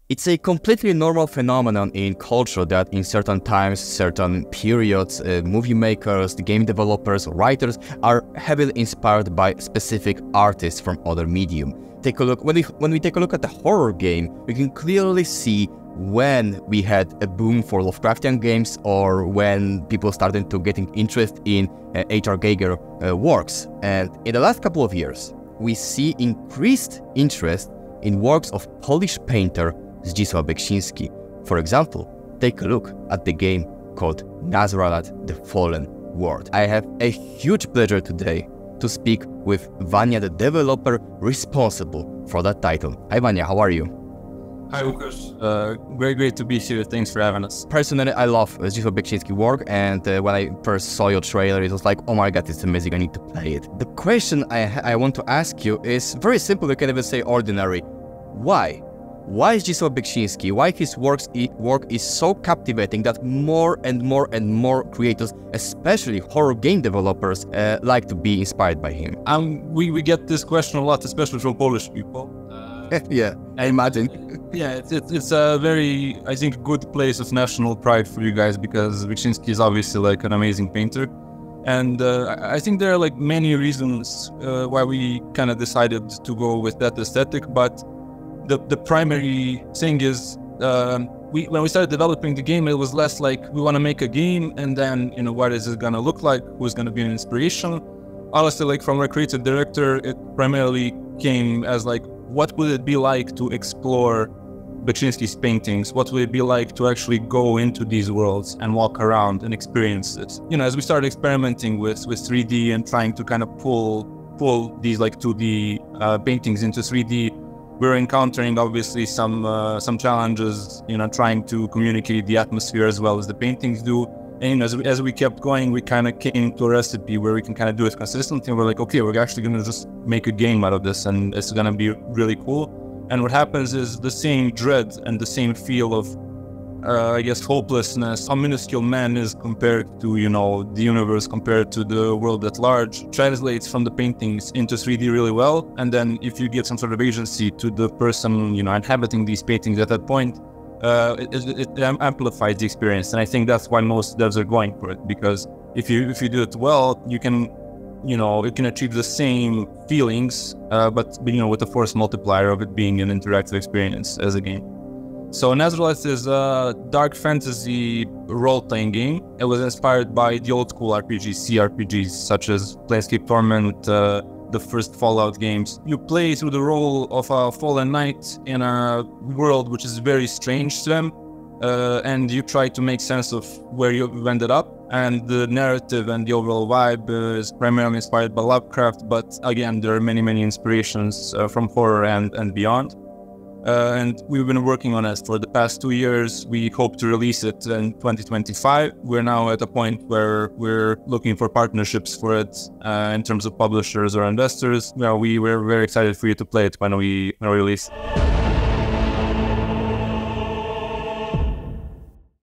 It's a completely normal phenomenon in culture that in certain times, certain periods, movie makers, the game developers, writers are heavily inspired by specific artists from other medium. Take a look, when we take a look at the horror game, we can clearly see when we had a boom for Lovecraftian games or when people started to getting interest in H.R. Giger works. And in the last couple of years, we see increased interest in works of Polish painter Zdzisław Beksiński. For example, take a look at the game called Nazralath, The Fallen World. I have a huge pleasure today to speak with Vanya, the developer responsible for that title. Hi Vanya, how are you? Hi Łukasz, great to be here, thanks for having us. Personally, I love Zdzisław Beksiński's work, and when I first saw your trailer, it was like, oh my god, it's amazing, I need to play it. The question I want to ask you is very simple, you can even say ordinary. Why? Why is Zdzisław Beksiński? Why his work is so captivating that more and more creators, especially horror game developers, like to be inspired by him? We get this question a lot, especially from Polish people. Yeah, I imagine. Yeah, it's a very, I think, good place of national pride for you guys because Beksiński is obviously like an amazing painter. And I think there are like many reasons why we kind of decided to go with that aesthetic, but the primary thing is when we started developing the game, it was less like we want to make a game and then, you know, what is it going to look like? Who's going to be an inspiration? Honestly, like from our creative director, it primarily came as like, what would it be like to explore Beksiński's paintings? What would it be like to actually go into these worlds and walk around and experience it? You know, as we started experimenting with 3D and trying to kind of pull these like 2D paintings into 3D, we're encountering obviously some challenges, you know, trying to communicate the atmosphere as well as the paintings do. And you know, as we kept going, we kind of came to a recipe where we can kind of do it consistently. And we're like, okay, we're actually going to just make a game out of this, and it's going to be really cool. And what happens is the same dread and the same feel of, I guess, hopelessness, how minuscule man is compared to, you know, the universe, compared to the world at large, translates from the paintings into 3D really well. And then if you give some sort of agency to the person, you know, inhabiting these paintings at that point, it amplifies the experience. And I think that's why most devs are going for it, because if you do it well, you can, you know, it can achieve the same feelings, but you know, with the force multiplier of it being an interactive experience as a game. So Nazralath is a dark fantasy role-playing game. It was inspired by the old school RPGs, CRPGs, such as Planescape Torment, the first Fallout games. You play through the role of a fallen knight in a world which is very strange to them, and you try to make sense of where you've ended up. And the narrative and the overall vibe is primarily inspired by Lovecraft, but again, there are many inspirations from horror and beyond. And we've been working on it for the past 2 years. We hope to release it in 2025. We're now at a point where we're looking for partnerships for it in terms of publishers or investors. You know, we're very excited for you to play it when we release.